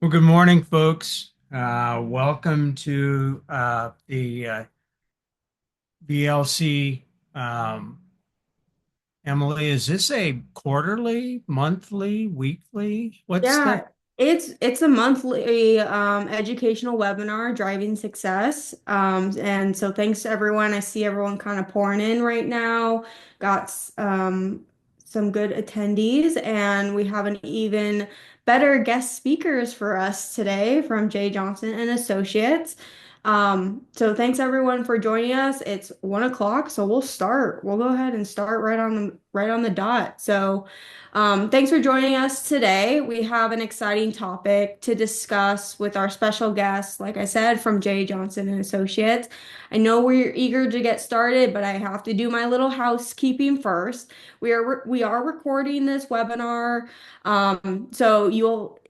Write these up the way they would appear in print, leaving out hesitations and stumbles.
Well, good morning, folks. Welcome to the VLC. Emily, is this a quarterly, monthly, weekly? What's the? Yeah, it's a monthly educational webinar, Driving Success. And so thanks to everyone. I see everyone kind of pouring in right now. Got some good attendees, and we have an even better guest speakers for us today from Jay Johnson and Associates. So thanks everyone for joining us. It's 1 o'clock, so we'll start. We'll go ahead and start right on the dot. Thanks for joining us today. We have an exciting topic to discuss with our special guest, like I said, from Jay Johnson and Associates. I know we're eager to get started, but I have to do my little housekeeping first. We are recording this webinar, so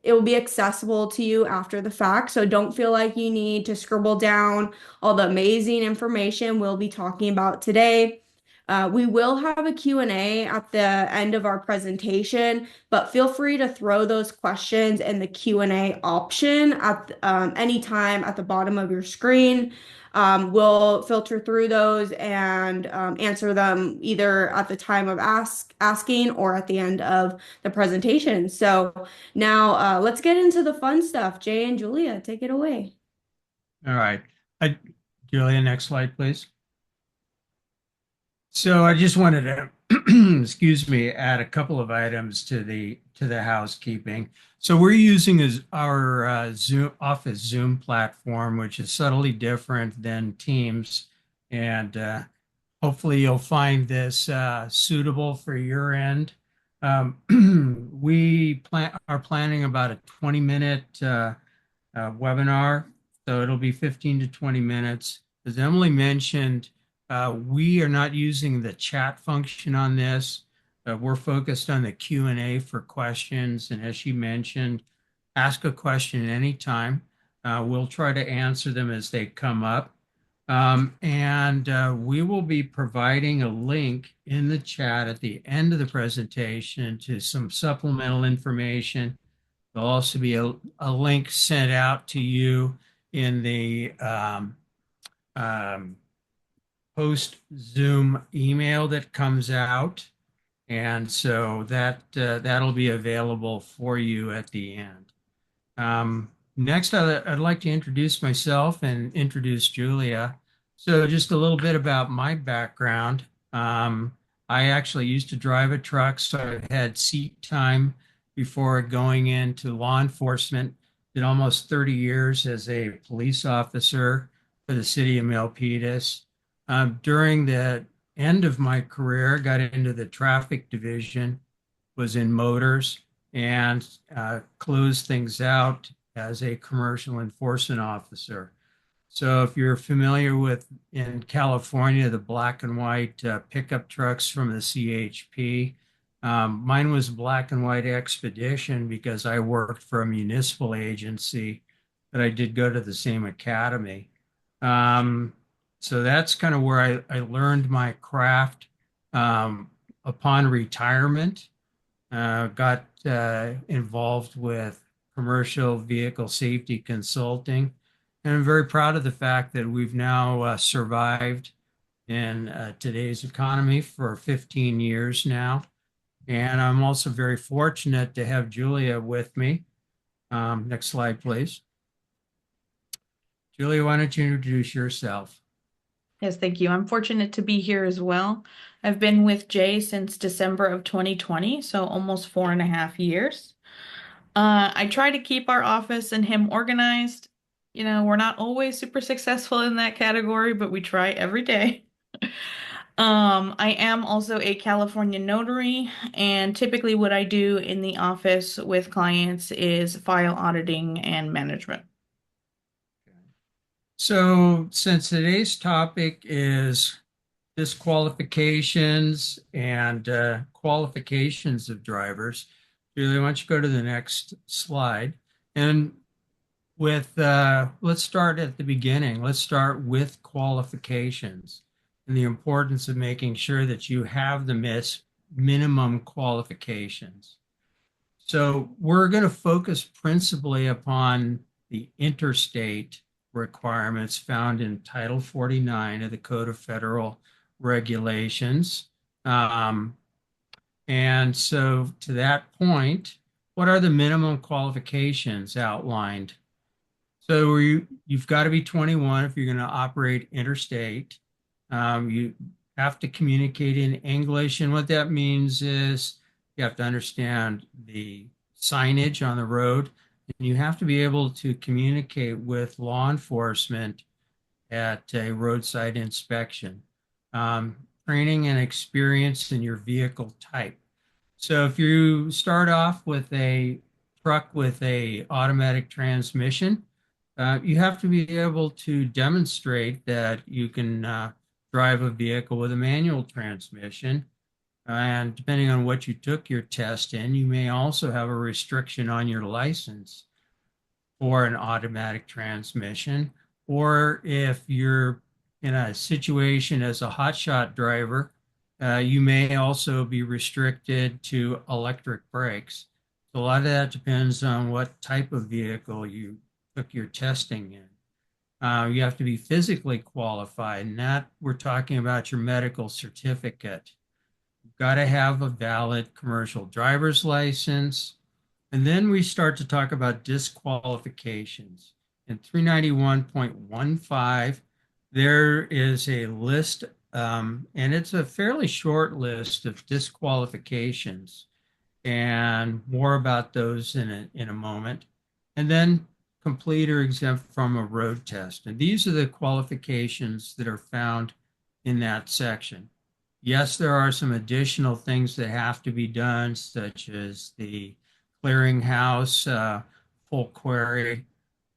it will be accessible to you after the fact. So don't feel like you need to scribble down all the amazing information we'll be talking about today. We will have a Q&A at the end of our presentation, but feel free to throw those questions in the Q&A option at any time at the bottom of your screen. We'll filter through those and answer them either at the time of asking or at the end of the presentation. So now let's get into the fun stuff. Jay and Julia, take it away. All right. I, Julia, next slide, please. So I just wanted to, excuse me, add a couple of items to the housekeeping. So we're using our Zoom Office Zoom platform, which is subtly different than Teams, and hopefully you'll find this suitable for your end. We are planning about a 20-minute webinar, so it'll be 15 to 20 minutes. As Emily mentioned, we are not using the chat function on this. We're focused on the Q&A for questions. And as she mentioned, ask a question anytime. We'll try to answer them as they come up. And we will be providing a link in the chat at the end of the presentation to some supplemental information. There'll also be a link sent out to you in the um, post Zoom email that comes out. And so that'll be available for you at the end. Next, I'd like to introduce myself and introduce Julia. So just a little bit about my background. I actually used to drive a truck, so I've had seat time before going into law enforcement. Did almost 30 years as a police officer for the city of Milpitas. During the end of my career, got into the traffic division, was in motors, and closed things out as a commercial enforcement officer. So if you're familiar with in California, the black and white pickup trucks from the CHP, mine was black and white Expedition because I worked for a municipal agency, but I did go to the same academy. Um, so that's kind of where I learned my craft upon retirement. Got involved with commercial vehicle safety consulting. And I'm very proud of the fact that we've now survived in today's economy for 15 years now. And I'm also very fortunate to have Julia with me. Next slide, please. Julia, why don't you introduce yourself? Yes, thank you. I'm fortunate to be here as well. I've been with Jay since December of 2020, so almost 4.5 years. I try to keep our office and him organized. We're not always super successful in that category, but we try every day. I am also a California notary, and typically what I do in the office with clients is file auditing and management. So, since today's topic is disqualifications and qualifications of drivers, Julie, why don't you go to the next slide? And let's start at the beginning. Let's start with qualifications and the importance of making sure that you have the minimum qualifications. So we're going to focus principally upon the interstate requirements found in Title 49 of the Code of Federal Regulations. Um, and so to that point, what are the minimum qualifications outlined? So you've got to be 21 if you're going to operate interstate. You have to communicate in English, and what that means is you have to understand the signage on the road, and you have to be able to communicate with law enforcement at a roadside inspection. Um, Training and experience in your vehicle type. So if you start off with a truck with a automatic transmission, you have to be able to demonstrate that you can drive a vehicle with a manual transmission. And depending on what you took your test in, you may also have a restriction on your license for an automatic transmission. Or if you're in a situation as a hotshot driver, you may also be restricted to electric brakes. So a lot of that depends on what type of vehicle you took your testing in. You have to be physically qualified, and that we're talking about your medical certificate. You've got to have a valid commercial driver's license. And then we start to talk about disqualifications. In 391.15, there is a list, and it's a fairly short list of disqualifications, and more about those in a moment. And then complete or exempt from a road test. And these are the qualifications that are found in that section. Yes, there are some additional things that have to be done, such as the clearinghouse, full query.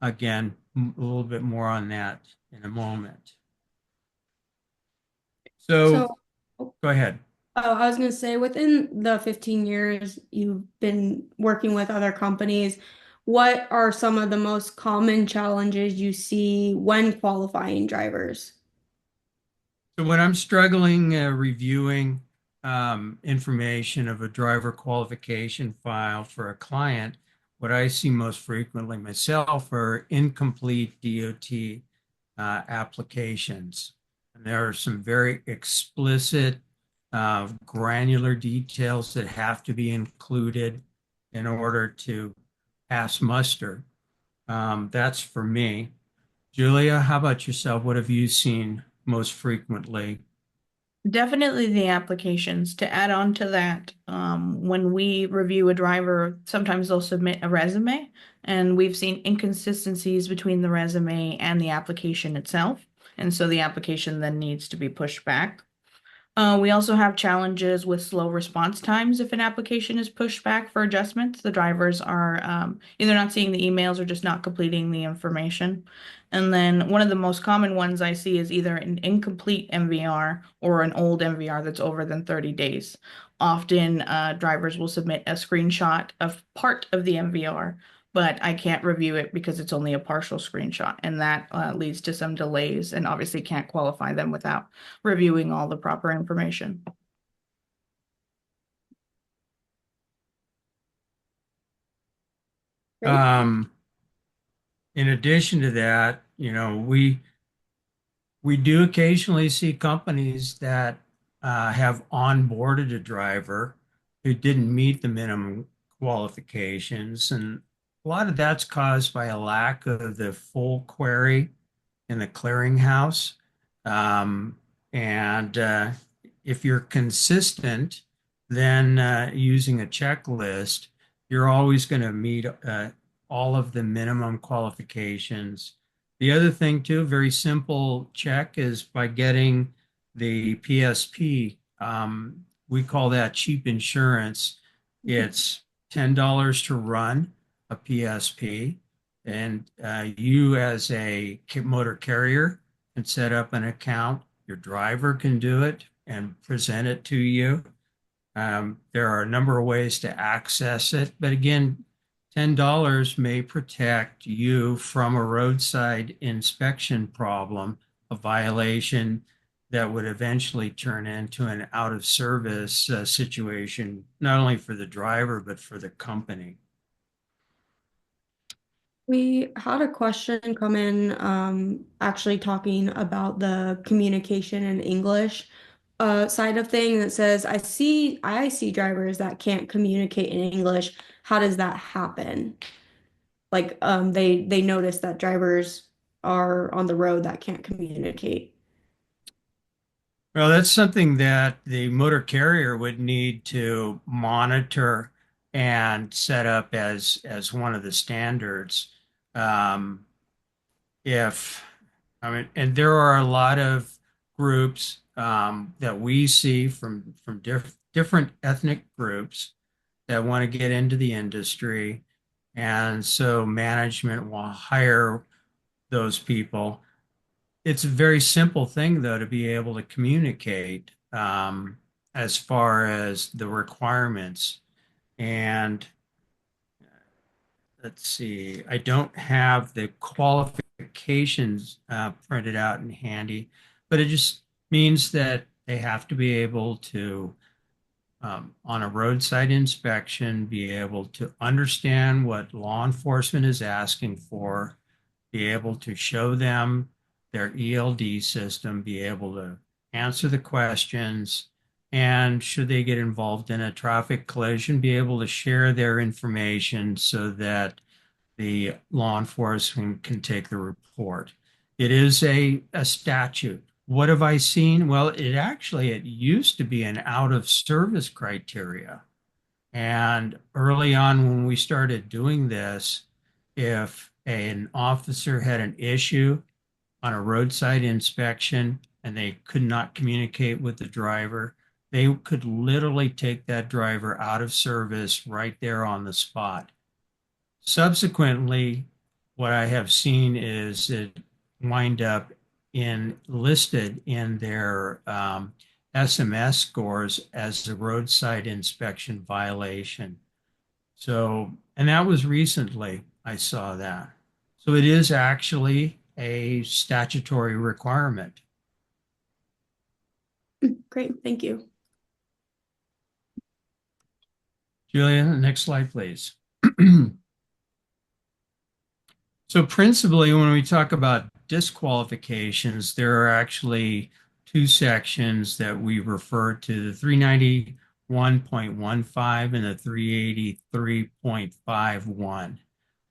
Again, a little bit more on that in a moment. So So, oh, go ahead. I was going to say, within the 15 years you've been working with other companies, what are some of the most common challenges you see when qualifying drivers? So when I'm struggling reviewing information of a driver qualification file for a client, what I see most frequently myself are incomplete DOT applications. And there are some very explicit, granular details that have to be included in order to pass muster. That's for me. Julia, how about yourself? What have you seen most frequently? Definitely the applications. To add on to that, when we review a driver, sometimes they'll submit a resume, and we've seen inconsistencies between the resume and the application itself. And so the application then needs to be pushed back. We also have challenges with slow response times if an application is pushed back for adjustments. The drivers are either not seeing the emails or just not completing the information. And then one of the most common ones I see is either an incomplete MVR or an old MVR that's over than 30 days. Often, drivers will submit a screenshot of part of the MVR, but I can't review it because it's only a partial screenshot, and that leads to some delays and obviously can't qualify them without reviewing all the proper information. Great. Um, in addition to that, we do occasionally see companies that have onboarded a driver who didn't meet the minimum qualifications, and a lot of that's caused by a lack of the full query in the clearinghouse. Um, and if you're consistent, then using a checklist, you're always going to meet all of the minimum qualifications. The other thing, too, very simple check is by getting the PSP. We call that cheap insurance. It's $10 to run a PSP. And you, as a motor carrier, can set up an account. Your driver can do it and present it to you. There are a number of ways to access it. But again, $10 may protect you from a roadside inspection problem, a violation that would eventually turn into an out of service situation, not only for the driver, but for the company. We had a question come in, actually talking about the communication in English side of thing that says, I see drivers that can't communicate in English. How does that happen? Like, they notice that drivers are on the road that can't communicate. Well, that's something that the motor carrier would need to monitor and set up as one of the standards. Um, if I mean, and there are a lot of groups that we see from different ethnic groups that want to get into the industry, and so management will hire those people. It's a very simple thing, though, to be able to communicate as far as the requirements. And let's see, I don't have the qualifications printed out and handy, but it just means that they have to be able to, on a roadside inspection, be able to understand what law enforcement is asking for, be able to show them their ELD system, be able to answer the questions, and should they get involved in a traffic collision, be able to share their information so that the law enforcement can take the report. It is a statute. What have I seen? Well, it used to be an out of service criteria. And early on, when we started doing this, if an officer had an issue on a roadside inspection and they could not communicate with the driver, they could literally take that driver out of service right there on the spot. Subsequently, what I have seen is it wind up in listed in their SMS scores as a roadside inspection violation. So, and that was recently I saw that. So it is actually a statutory requirement. Great, thank you. Julia, next slide, please. So principally, when we talk about disqualifications, there are actually two sections that we refer to, the 391.15 and the 383.51.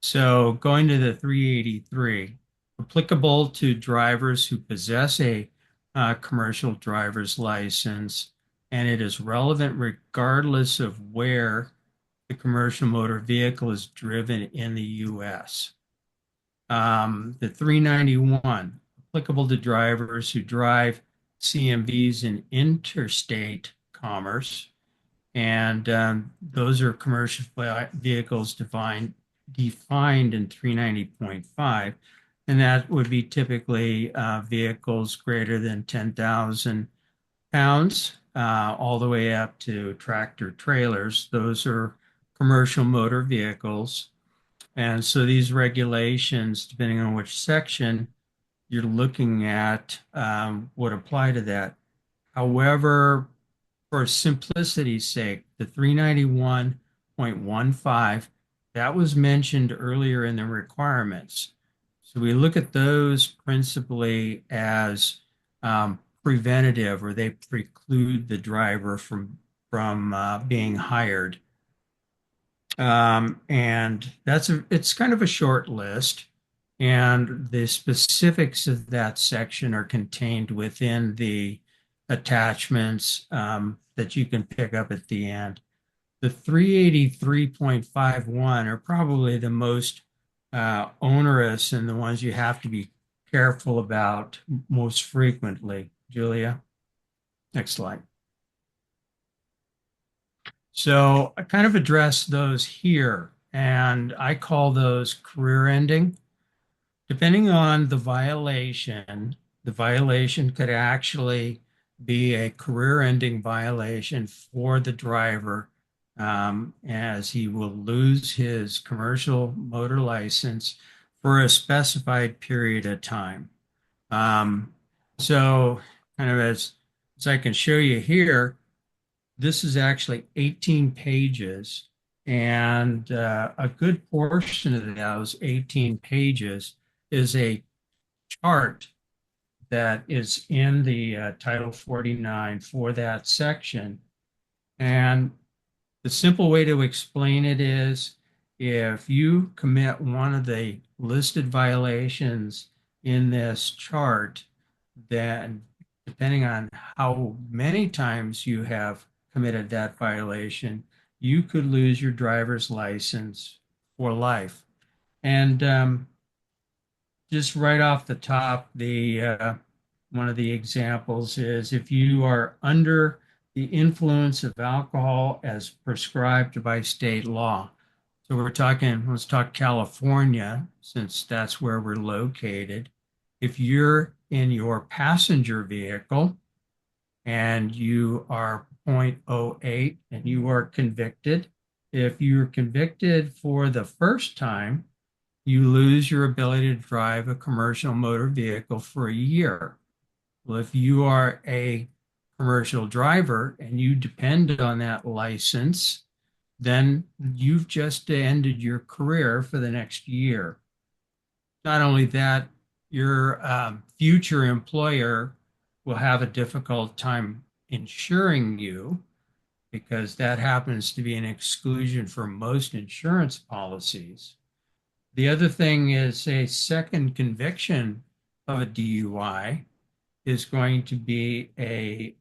So going to the 383, applicable to drivers who possess a commercial driver's license, and it is relevant regardless of where the commercial motor vehicle is driven in the U.S. The 391, applicable to drivers who drive CMVs in interstate commerce. And those are commercial vehicles defined in 390.5. And that would be typically vehicles greater than 10,000 pounds, all the way up to tractor trailers. Those are commercial motor vehicles. And so these regulations, depending on which section you're looking at, would apply to that. However, for simplicity's sake, the 391.15, that was mentioned earlier in the requirements. So we look at those principally as preventative, or they preclude the driver from being hired. And it's kind of a short list, and the specifics of that section are contained within the attachments that you can pick up at the end. The 383.51 are probably the most onerous and the ones you have to be careful about most frequently. Julia, next slide. So I kind of addressed those here, and I call those career ending. Depending on the violation could actually be a career ending violation for the driver, as he will lose his commercial motor license for a specified period of time. Um, so kind of as I can show you here, this is actually 18 pages, and a good portion of those 18 pages is a chart that is in the Title 49 for that section. And the simple way to explain it is if you commit one of the listed violations in this chart, then depending on how many times you have committed that violation, you could lose your driver's license for life. And just right off the top, the one of the examples is if you are under the influence of alcohol as prescribed by state law. So we're talking, let's talk California, since that's where we're located. If you're in your passenger vehicle and you are 0.08 and you are convicted, if you're convicted for the first time, you lose your ability to drive a commercial motor vehicle for a year. Well, if you are a commercial driver and you depend on that license, then you've just ended your career for the next year. Not only that, your future employer will have a difficult time insuring you because that happens to be an exclusion for most insurance policies. The other thing is a second conviction of a DUI is going to be a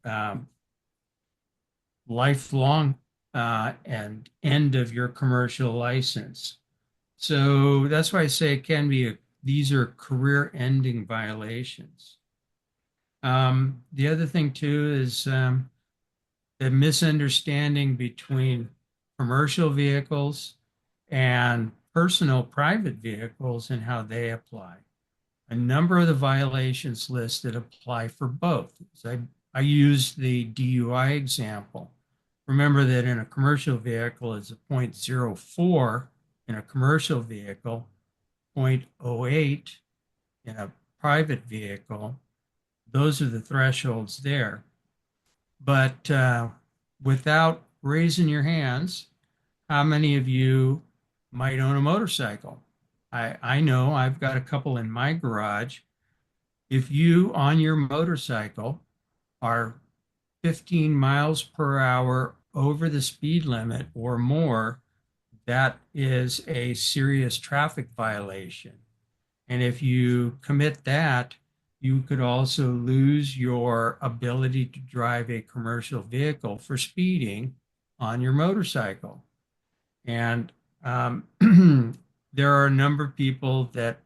lifelong and end of your commercial license. So that's why I say it can be these are career-ending violations. The other thing too is the misunderstanding between commercial vehicles and personal private vehicles and how they apply. A number of the violations listed apply for both. So I used the DUI example. Remember that in a commercial vehicle it's a 0.04 in a commercial vehicle, 0.08 in a private vehicle. Those are the thresholds there. But without raising your hands, how many of you might own a motorcycle? I know I've got a couple in my garage. If you on your motorcycle are 15 miles per hour over the speed limit or more, that is a serious traffic violation. And if you commit that, you could also lose your ability to drive a commercial vehicle for speeding on your motorcycle. And there are a number of people that,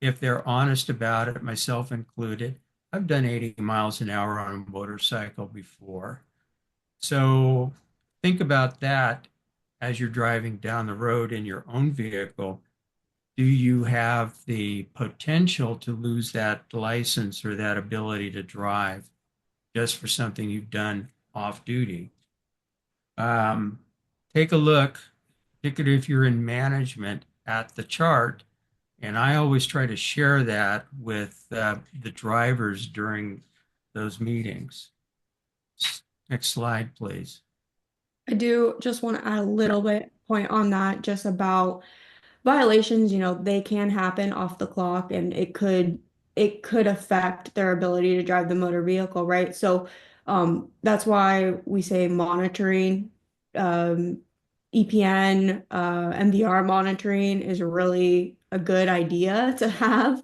if they're honest about it, myself included, I've done 80 miles an hour on a motorcycle before. So think about that as you're driving down the road in your own vehicle. Do you have the potential to lose that license or that ability to drive just for something you've done off duty? Um, Take a look, particularly if you're in management, at the chart. And I always try to share that with the drivers during those meetings. Next slide, please. I do just want to add a little bit point on that, just about violations, they can happen off the clock and it could affect their ability to drive the motor vehicle, right? So that's why we say monitoring, um, EPN, MVR monitoring is really a good idea to have,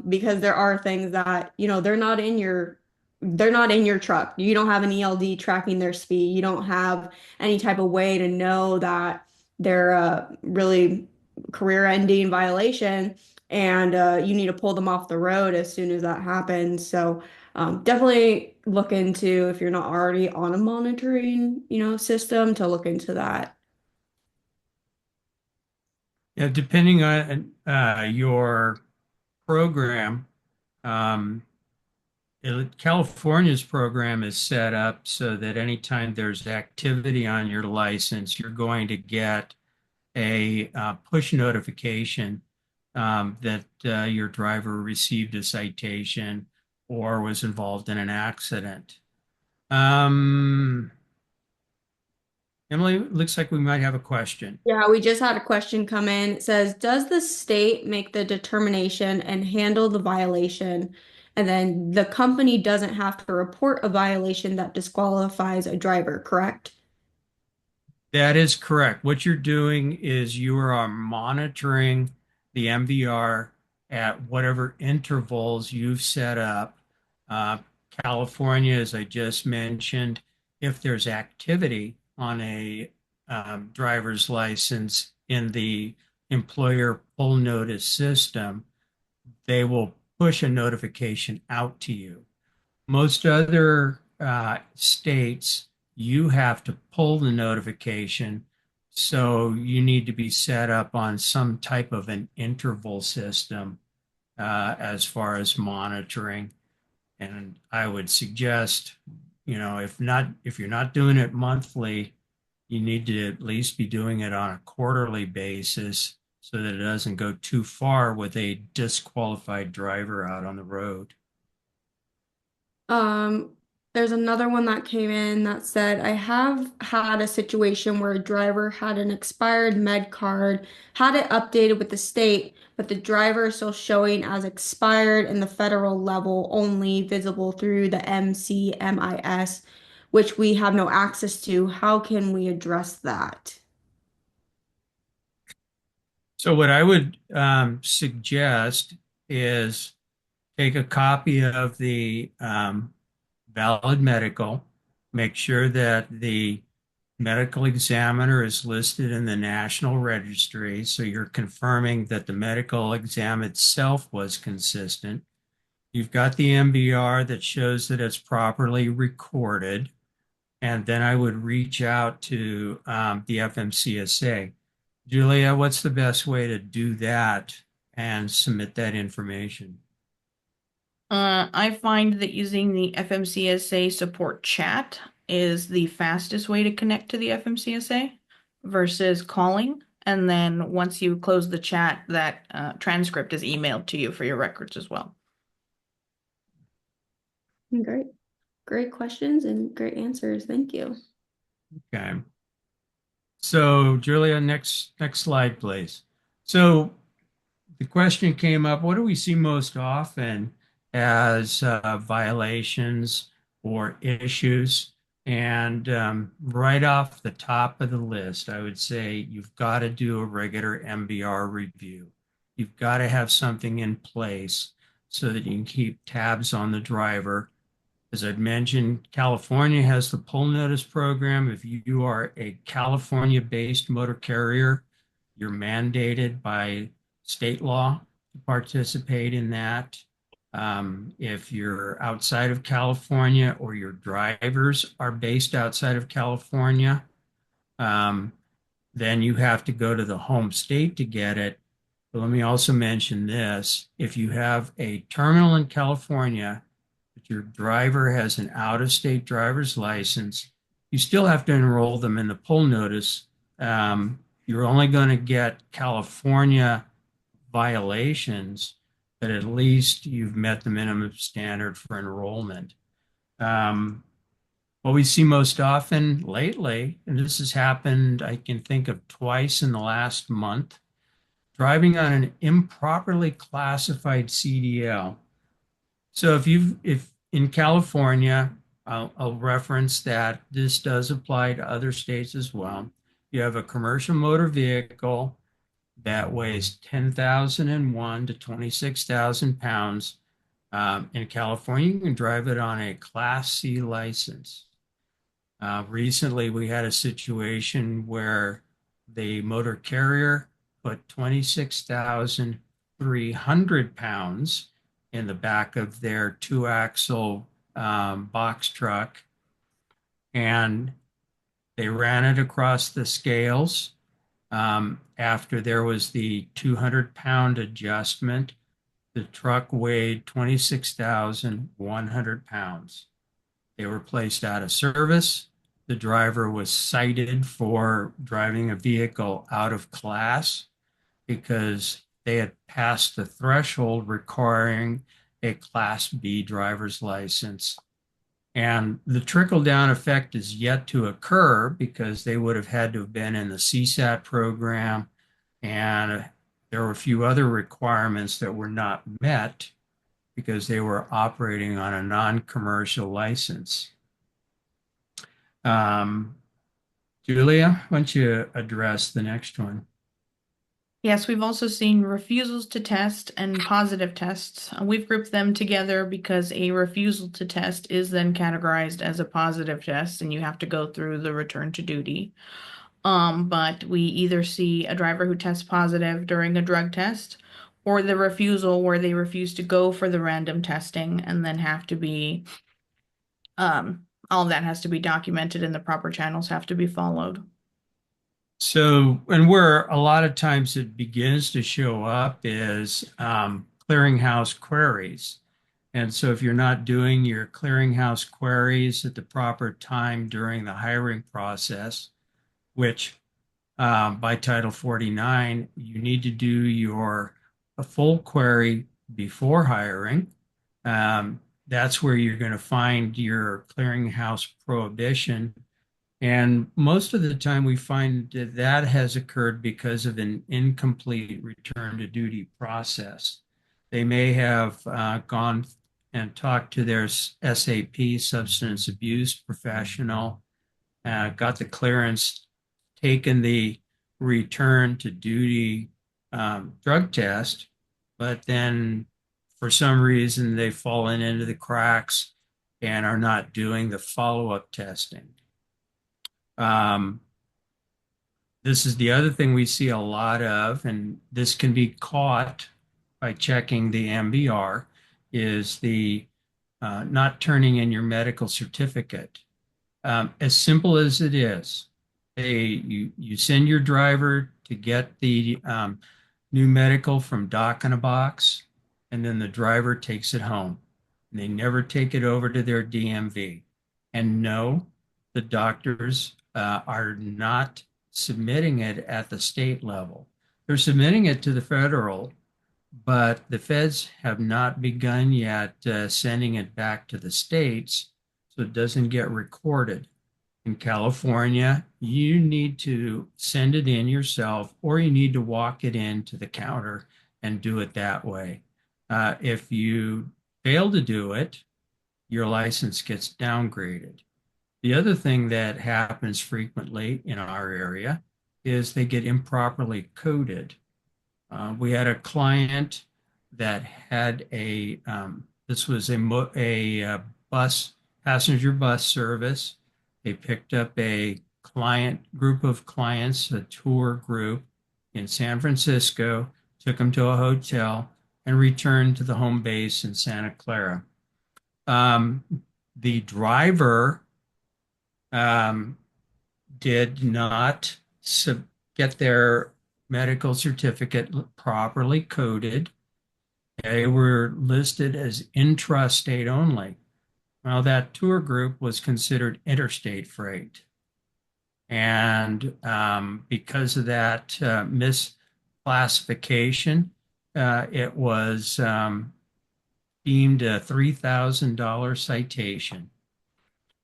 because there are things that, they're not in your truck. You don't have an ELD tracking their speed. You don't have any type of way to know that they're really career-ending violation, and you need to pull them off the road as soon as that happens. So definitely look into, if you're not already on a monitoring, system, to look into that. Yeah, depending on your program, um, California's program is set up so that anytime there's activity on your license, you're going to get a push notification that your driver received a citation or was involved in an accident. Um, Emily, looks like we might have a question. Yeah, we just had a question come in. It says, does the state make the determination and handle the violation? And then the company doesn't have to report a violation that disqualifies a driver, correct? That is correct. What you're doing is you are monitoring the MVR at whatever intervals you've set up. Uh, California, as I just mentioned, if there's activity on a driver's license in the employer pull notice system, they will push a notification out to you. Most other states, you have to pull the notification. So you need to be set up on some type of an interval system as far as monitoring. And I would suggest, if you're not doing it monthly, you need to at least be doing it on a quarterly basis so that it doesn't go too far with a disqualified driver out on the road. Um, there's another one that came in that said, I have had a situation where a driver had an expired med card, had it updated with the state, but the driver is still showing as expired in the federal level, only visible through the MCMIS, which we have no access to. How can we address that? So what I would suggest is take a copy of the valid medical, make sure that the medical examiner is listed in the National Registry, so you're confirming that the medical exam itself was consistent. You've got the MBR that shows that it's properly recorded, and then I would reach out to the FMCSA. Julia, what's the best way to do that and submit that information? I find that using the FMCSA support chat is the fastest way to connect to the FMCSA versus calling. And then once you close the chat, that transcript is emailed to you for your records as well. Great. Great questions and great answers. Thank you. Okay. So, Julia, next slide, please. So the question came up, what do we see most often as violations or issues? And right off the top of the list, I would say you've got to do a regular MBR review. You've got to have something in place so that you can keep tabs on the driver. As I've mentioned, California has the pull notice program. If you are a California-based motor carrier, you're mandated by state law to participate in that. If you're outside of California or your drivers are based outside of California, um, then you have to go to the home state to get it. But let me also mention this. If you have a terminal in California, but your driver has an out-of-state driver's license, you still have to enroll them in the pull notice. You're only going to get California violations, but at least you've met the minimum standard for enrollment. What we see most often lately, and this has happened, I can think of twice in the last month, driving on an improperly classified CDL. So if in California, I'll reference that this does apply to other states as well. You have a commercial motor vehicle that weighs 10,001 to 26,000 pounds. In California, you can drive it on a Class C license. Recently, we had a situation where the motor carrier put 26,300 pounds in the back of their two-axle box truck, and they ran it across the scales. After there was the 200-pound adjustment, the truck weighed 26,100 pounds. They were placed out of service. The driver was cited for driving a vehicle out of class because they had passed the threshold requiring a Class B driver's license. And the trickle down effect is yet to occur because they would have had to have been in the CSAT program, and there were a few other requirements that were not met because they were operating on a non-commercial license. Um, Julia, why don't you address the next one? Yes, we've also seen refusals to test and positive tests. We've grouped them together because a refusal to test is then categorized as a positive test, and you have to go through the return to duty. But we either see a driver who tests positive during a drug test, or the refusal where they refuse to go for the random testing and then have to be, all of that has to be documented and the proper channels have to be followed. So, and where a lot of times it begins to show up is clearinghouse queries. And so, if you're not doing your clearinghouse queries at the proper time during the hiring process, which by Title 49, you need to do your a full query before hiring. That's where you're going to find your clearinghouse prohibition. And most of the time, we find that that has occurred because of an incomplete return to duty process. They may have gone and talked to their SAP, substance abuse professional, got the clearance, taken the return to duty drug test, but then for some reason they've fallen into the cracks and are not doing the follow-up testing. Um, this is the other thing we see a lot of, and this can be caught by checking the MBR, is the not turning in your medical certificate. As simple as it is, you send your driver to get the new medical from Doc in a Box, and then the driver takes it home. And they never take it over to their DMV. And no, the doctors are not submitting it at the state level. They're submitting it to the federal, but the feds have not begun yet sending it back to the states, so it doesn't get recorded. In California, you need to send it in yourself, or you need to walk it in to the counter and do it that way. If you fail to do it, your license gets downgraded. The other thing that happens frequently in our area is they get improperly coded. We had a client that had this was a bus, passenger bus service. They picked up a group of clients, a tour group in San Francisco, took them to a hotel, and returned to the home base in Santa Clara. Um, the driver um, did not get their medical certificate properly coded. They were listed as intrastate only. Well, that tour group was considered interstate freight. And because of that misclassification, it was deemed a $3,000 citation.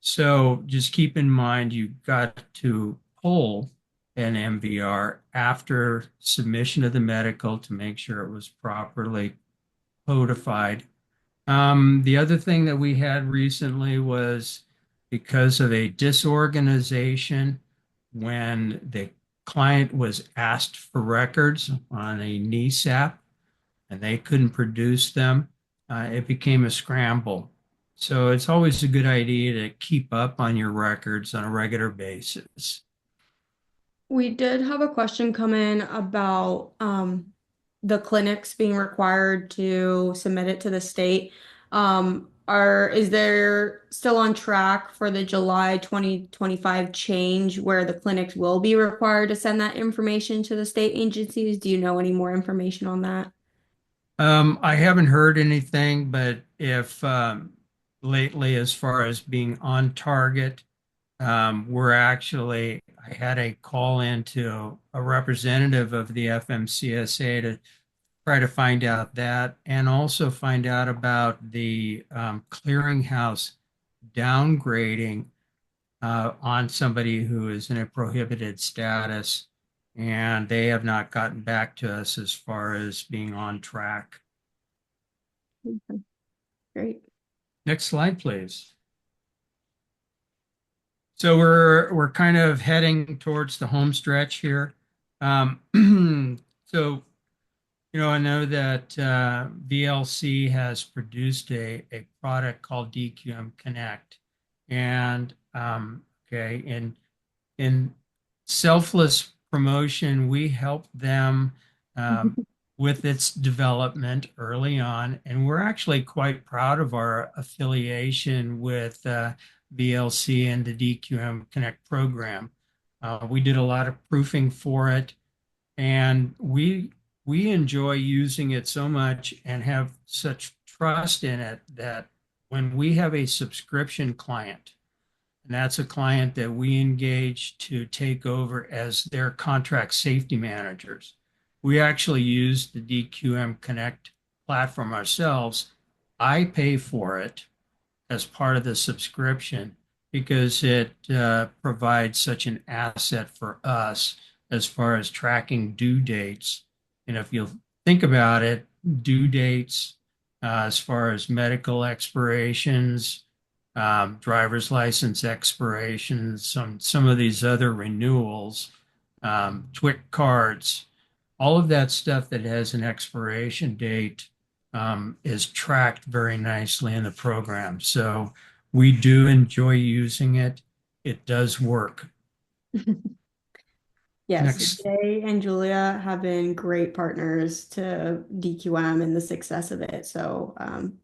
So just keep in mind, you've got to pull an MVR after submission of the medical to make sure it was properly codified. The other thing that we had recently was because of a disorganization when the client was asked for records on a NESAP and they couldn't produce them, it became a scramble. So it's always a good idea to keep up on your records on a regular basis. We did have a question come in about the clinics being required to submit it to the state. Is there still on track for the July 2025 change where the clinics will be required to send that information to the state agencies? Do you know any more information on that? I haven't heard anything, but if lately, as far as being on target, I had a call into a representative of the FMCSA to try to find out that and also find out about the clearinghouse downgrading on somebody who is in a prohibited status, and they have not gotten back to us as far as being on track. Okay, great. Next slide, please. So we're kind of heading towards the home stretch here. Um, so I know that VLC has produced a product called DQM Connect, and okay, in selfless promotion, we help them um, with its development early on, and we're actually quite proud of our affiliation with VLC and the DQM Connect program. We did a lot of proofing for it, and we enjoy using it so much and have such trust in it that when we have a subscription client, and that's a client that we engage to take over as their contract safety managers. We actually use the DQM Connect platform ourselves. I pay for it as part of the subscription because it provides such an asset for us as far as tracking due dates. And if you think about it, due dates as far as medical expirations, driver's license expirations, some of these other renewals, TWIC cards, all of that stuff that has an expiration date is tracked very nicely in the program. So we do enjoy using it. It does work. Yes, Next. Jay and Julia have been great partners to DQM and the success of it. So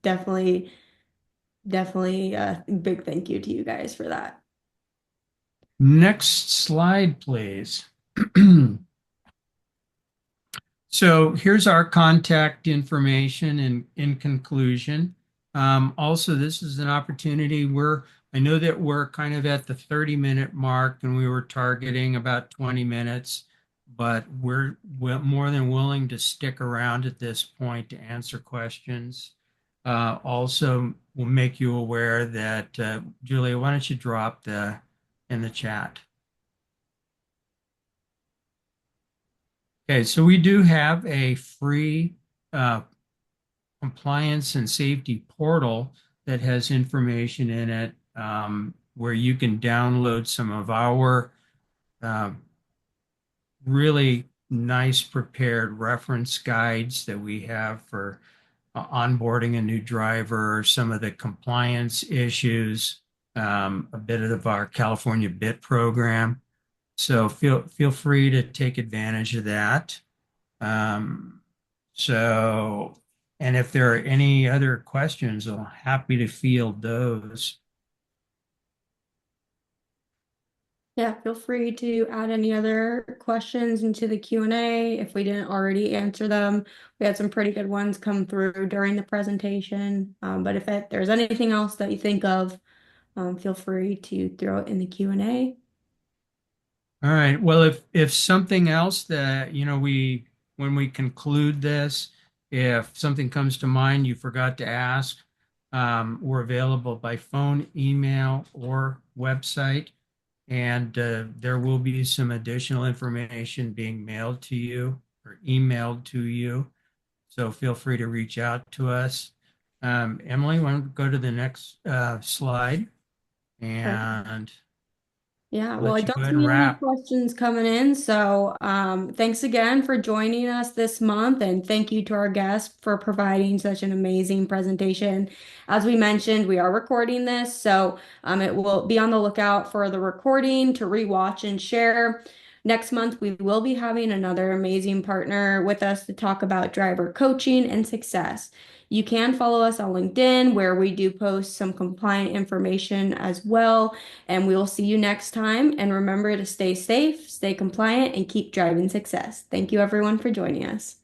definitely a big thank you to you guys for that. Next slide, please. So here's our contact information in conclusion. Also, this is an opportunity where I know that we're kind of at the 30-minute mark and we were targeting about 20 minutes, but we're more than willing to stick around at this point to answer questions. Also, we'll make you aware that, Julia, why don't you drop in the chat? Okay, so we do have a free uh, compliance and safety portal that has information in it where you can download some of our uh, really nice prepared reference guides that we have for onboarding a new driver, some of the compliance issues, a bit of our California BIT program. So feel free to take advantage of that. Um, so, and if there are any other questions, I'm happy to field those. Yeah, feel free to add any other questions into the Q&A if we didn't already answer them. We had some pretty good ones come through during the presentation. But if there's anything else that you think of, feel free to throw it in the Q&A. All right. Well, if something else that, we when we conclude this, if something comes to mind you forgot to ask, we're available by phone, email, or website. And there will be some additional information being mailed to you or emailed to you. So feel free to reach out to us. Emily, why don't we go to the next slide and Yeah, well, I let you don't go ahead and see any wrap. questions coming in. So, thanks again for joining us this month. And thank you to our guests for providing such an amazing presentation. As we mentioned, we are recording this. So, it will be on the lookout for the recording to rewatch and share. Next month, we will be having another amazing partner with us to talk about driver coaching and success. You can follow us on LinkedIn, where we do post some compliant information as well. And we will see you next time. And remember to stay safe, stay compliant, and keep driving success. Thank you, everyone, for joining us.